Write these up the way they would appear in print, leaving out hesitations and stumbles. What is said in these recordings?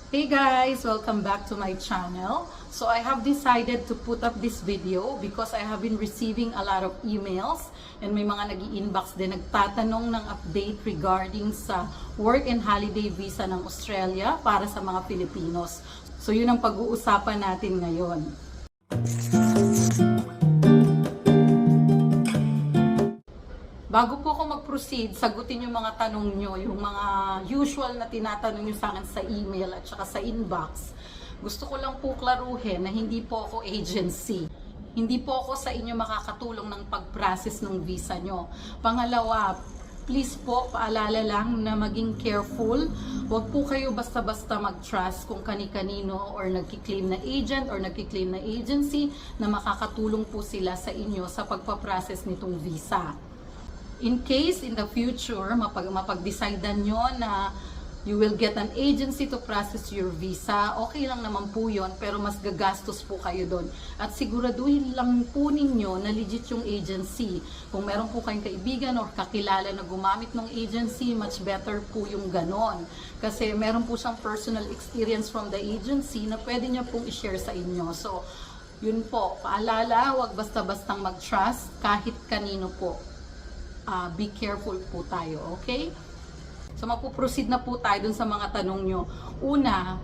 Hey guys! Welcome back to my channel. So I have decided to put up this video because I have been receiving a lot of emails and may mga nag-i-inbox din nagtatanong ng update regarding sa work and holiday visa ng Australia para sa mga Filipinos. So yun ang pag-uusapan natin ngayon. Bago po ako mag-proceed, sagutin yung mga tanong nyo, yung mga usual na tinatanong nyo sa akin sa email at saka sa inbox. Gusto ko lang po klaruhin na hindi po ako agency. Hindi po ako sa inyo makakatulong ng pag-process ng visa nyo. Pangalawa, please po, paalala lang na maging careful. Huwag po kayo basta-basta mag-trust kung kani-kanino or nagki-claim na agent or nagki-claim na agency na makakatulong po sila sa inyo sa pagpaprocess nitong visa. In case in the future, mapag-decidean nyo na you will get an agency to process your visa, okay lang naman po yun, pero mas gagastos po kayo doon. At siguraduhin lang po ninyo na legit yung agency. Kung meron po kayong kaibigan or kakilala na gumamit ng agency, much better po yung ganon. Kasi meron po siyang personal experience from the agency na pwede niya pong i-share sa inyo. So, yun po, paalala, wag basta-bastang mag-trust kahit kanino po. Be careful po tayo, okay? So mapuproceed na po tayo dun sa mga tanong nyo. Una,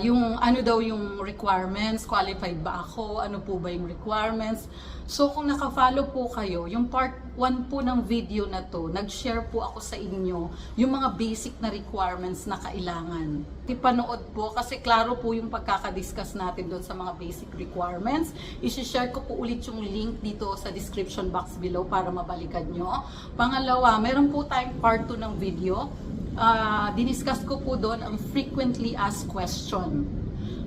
yung ano daw yung requirements, qualified ba ako, ano po ba yung requirements. So kung naka-follow po kayo, yung part 1 po ng video na to, nag-share po ako sa inyo yung mga basic na requirements na kailangan. Ipanood po kasi klaro po yung pagkakadiscuss natin doon sa mga basic requirements. I-share ko po ulit yung link dito sa description box below para mabalikan nyo. Pangalawa, meron po tayong part 2 ng video. Diniscuss ko po doon ang frequently asked question.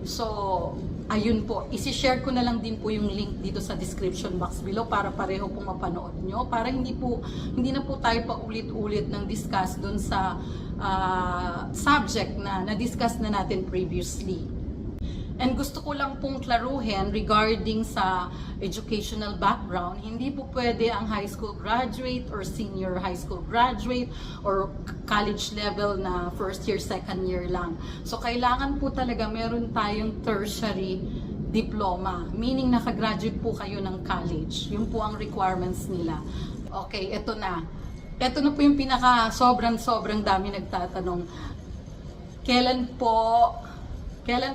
So, ayun po, isi-share ko na lang din po yung link dito sa description box below para pareho pong mapanood nyo, para hindi na po tayo paulit-ulit ng discuss doon sa subject na na-discuss na natin previously. And gusto ko lang pong klaruhin regarding sa educational background, hindi po pwede ang high school graduate or senior high school graduate or college level na first year, second year lang. So kailangan po talaga meron tayong tertiary diploma, meaning nakagraduate po kayo ng college. Yun po ang requirements nila. Okay, eto na. Eto na po yung pinaka sobrang dami nagtatanong. Kailan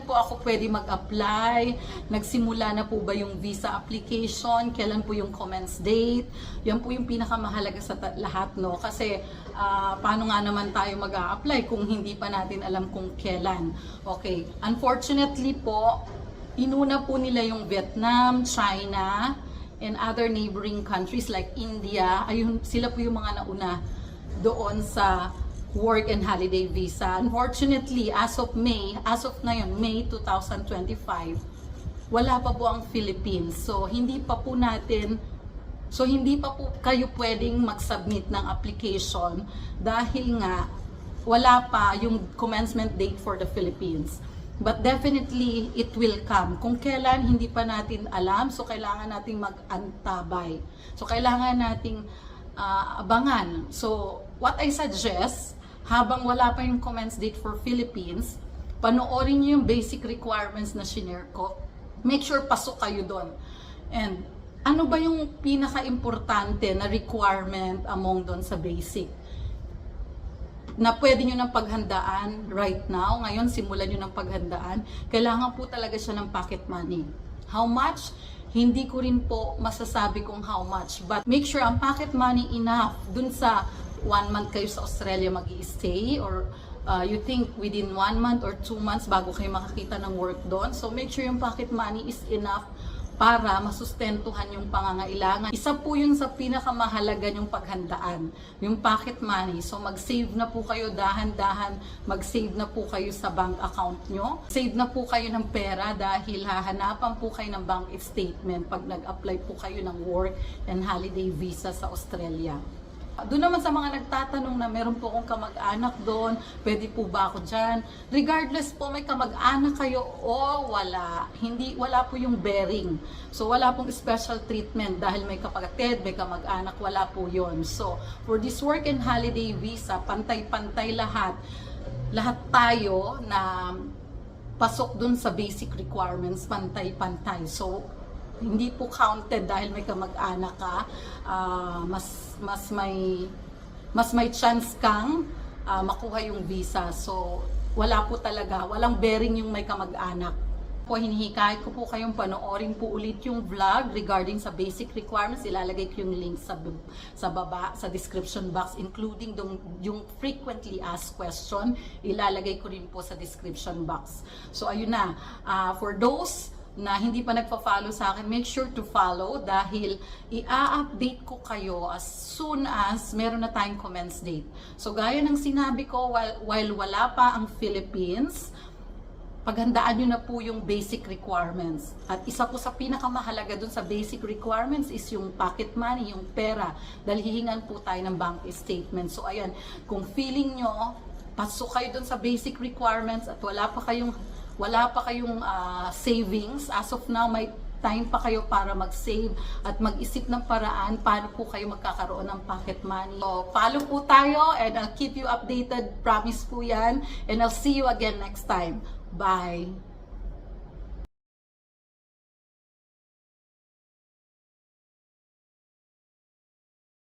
po ako pwede mag-apply? Nagsimula na po ba yung visa application? Kailan po yung commence date? Yan po yung pinakamahalaga sa lahat, no? Kasi paano nga naman tayo mag-a-apply kung hindi pa natin alam kung kailan? Okay, unfortunately po, inuna po nila yung Vietnam, China, and other neighboring countries like India. Ayun, sila po yung mga nauna doon sa work and holiday visa. Unfortunately, as of ngayon, May 2025, wala pa po ang Philippines. So, hindi pa po kayo pwedeng mag-submit ng application dahil nga wala pa yung commencement date for the Philippines. But definitely, it will come. Kung kailan, hindi pa natin alam. So, kailangan nating mag-antabay. So, kailangan nating abangan. So, what I suggest, habang wala pa yung commence date for Philippines, panoorin nyo yung basic requirements na shinare ko. Make sure pasok kayo doon. And ano ba yung pinaka-importante na requirement among doon sa basic? Na pwede nyo ng paghandaan right now. Ngayon, simulan nyo ng paghandaan. Kailangan po talaga siya ng pocket money. How much? Hindi ko rin po masasabi kung how much. But make sure ang pocket money enough dun sa 1 month kayo sa Australia mag-i-stay or you think within 1 month or 2 months bago kayo makakita ng work doon. So make sure yung pocket money is enough para masustentuhan yung pangangailangan. Isa po yun sa pinakamahalaga yung paghandaan, yung pocket money. So mag-save na po kayo dahan-dahan, mag-save na po kayo sa bank account nyo. Save na po kayo ng pera dahil hahanapan po kayo ng bank statement pag nag-apply po kayo ng work and holiday visa sa Australia. Doon naman sa mga nagtatanong na meron po akong kamag-anak doon, pwede po ba ako dyan? Regardless po, may kamag-anak kayo o wala. Wala po yung bearing. So, wala pong special treatment dahil may kapatid, may kamag-anak, wala po yon. So, for this work and holiday visa, pantay-pantay lahat. lahat tayo na pasok dun sa basic requirements, pantay-pantay. So, hindi po counted dahil may kamag-anak ka, mas may chance kang makuha yung visa. So, wala po talaga, walang bearing yung may kamag-anak. Po, hinihikayat ko po kayong panoorin po ulit yung vlog regarding sa basic requirements. Ilalagay ko yung link sa baba, sa description box, including yung frequently asked question. Ilalagay ko rin po sa description box. So, ayun na. For those na hindi pa nagpa-follow sa akin, make sure to follow dahil i-update ko kayo as soon as meron na tayong commence date. So, gaya ng sinabi ko, while wala pa ang Philippines, paghandaan nyo na po yung basic requirements. At isa po sa pinakamahalaga dun sa basic requirements is yung pocket money, yung pera. Dahil hihingan po tayo ng bank statement. So ayan, kung feeling nyo, pasok kayo dun sa basic requirements at wala pa kayong savings, as of now, may time pa kayo para mag-save at mag-isip ng paraan paano po kayo magkakaroon ng pocket money. So, follow po tayo and I'll keep you updated. Promise po yan. And I'll see you again next time. Bye!